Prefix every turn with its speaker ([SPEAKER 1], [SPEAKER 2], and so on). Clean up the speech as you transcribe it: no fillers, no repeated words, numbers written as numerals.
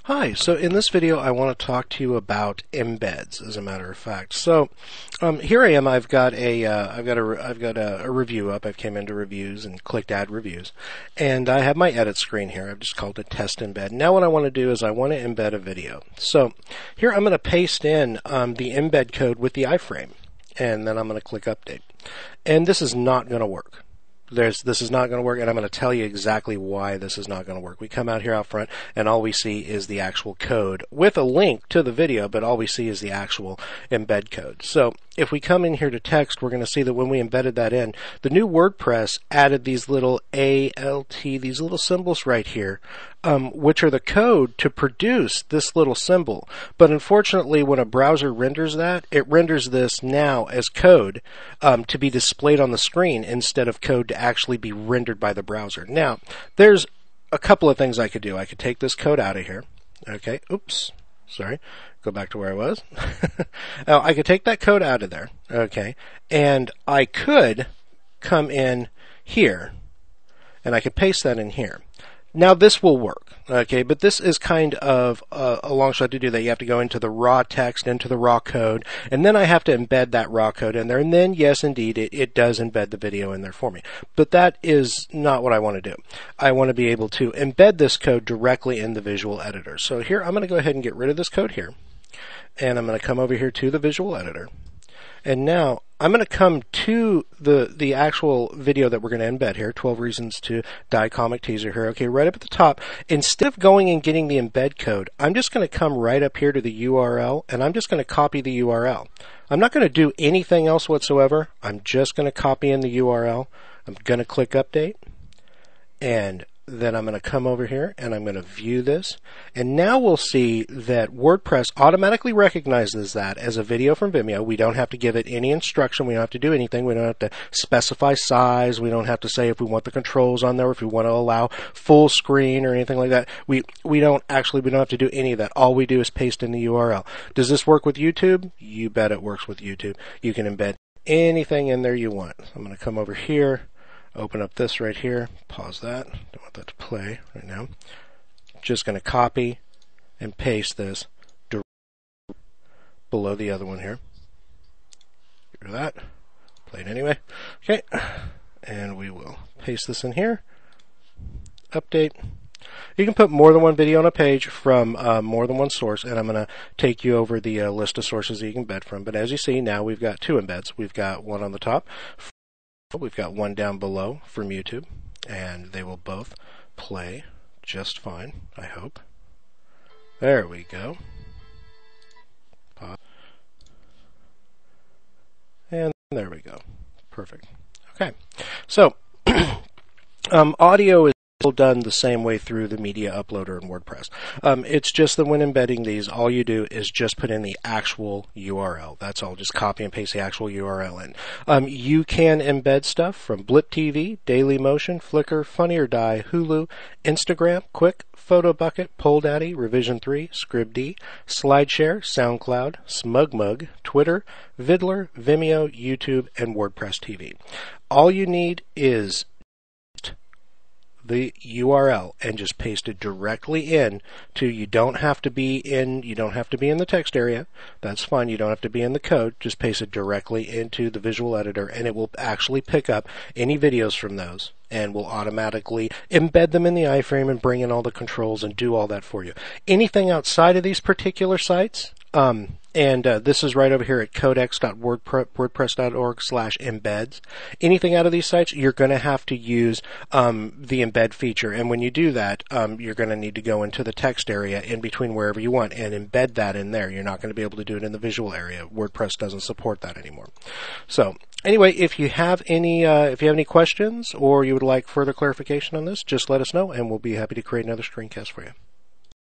[SPEAKER 1] Hi, so in this video I want to talk to you about embeds, as a matter of fact. So here I am. I've got a review up. I've came into reviews and clicked add reviews, and I have my edit screen here. I've just called it test embed. Now what I want to do is I want to embed a video. So here I'm going to paste in the embed code with the iframe, and then I'm going to click update. And this is not going to work. This is not going to work, and I'm going to tell you exactly why this is not going to work. We come out here out front, and all we see is the actual code with a link to the video, but all we see is the actual embed code. So if we come in here to text, we're going to see that when we embedded that in, the new WordPress added these little ALT, these little symbols right here, which are the code to produce this little symbol. But unfortunately, when a browser renders that, it renders this now as code to be displayed on the screen instead of code to actually be rendered by the browser. Now, there's a couple of things I could do. I could take this code out of here. Okay, oops, sorry. Go back to where I was. Now, I could take that code out of there. Okay, and I could come in here, and I could paste that in here. Now this will work, okay, but this is kind of a long shot to do that. You have to go into the raw text, into the raw code, and then I have to embed that raw code in there, and then, yes, indeed, it does embed the video in there for me. But that is not what I want to do. I want to be able to embed this code directly in the visual editor. So here, I'm going to go ahead and get rid of this code here, and I'm going to come over here to the visual editor. And now I'm going to come to the actual video that we're going to embed here, 12 Reasons to Die Comic Teaser here. Okay, right up at the top, instead of going and getting the embed code, I'm just going to come right up here to the URL, and I'm just going to copy the URL. I'm not going to do anything else whatsoever. I'm just going to copy in the URL. I'm going to click update, and then I'm going to come over here and I'm going to view this, and now we'll see that WordPress automatically recognizes that as a video from Vimeo. We don't have to give it any instruction. We don't have to do anything. We don't have to specify size. We don't have to say if we want the controls on there, if we want to allow full screen or anything like that. We don't have to do any of that. All we do is paste in the URL. Does this work with YouTube? You bet it works with YouTube. You can embed anything in there you want. I'm going to come over here, open up this right here, pause that, don't want that to play right now. Just going to copy and paste this below the other one here. Get rid of that, play it anyway. Okay, and we will paste this in here, update. You can put more than one video on a page from more than one source, and I'm going to take you over the list of sources that you can embed from. But as you see, now we've got two embeds. We've got one on the top. We've got one down below from YouTube, and they will both play just fine, I hope. There we go. Pause. And there we go. Perfect. Okay. So, audio is still done the same way through the media uploader in WordPress. It's just that when embedding these, all you do is just put in the actual URL. That's all. Just copy and paste the actual URL in. You can embed stuff from Blip TV, Dailymotion, Flickr, Funny or Die, Hulu, Instagram, Quick, PhotoBucket, PollDaddy, Revision 3, Scribd, SlideShare, SoundCloud, SmugMug, Twitter, Viddler, Vimeo, YouTube, and WordPress TV. All you need is the URL and just paste it directly in to, you don't have to be in the text area. That's fine. You don't have to be in the code. Just paste it directly into the visual editor, and it will actually pick up any videos from those and will automatically embed them in the iframe and bring in all the controls and do all that for you. Anything outside of these particular sites, this is right over here at codex.wordpress.org/embeds. Anything out of these sites, you're going to have to use the embed feature. And when you do that, you're going to need to go into the text area in between wherever you want and embed that in there. You're not going to be able to do it in the visual area. WordPress doesn't support that anymore. So anyway, if you have any questions or you would like further clarification on this, just let us know, and we'll be happy to create another screencast for you.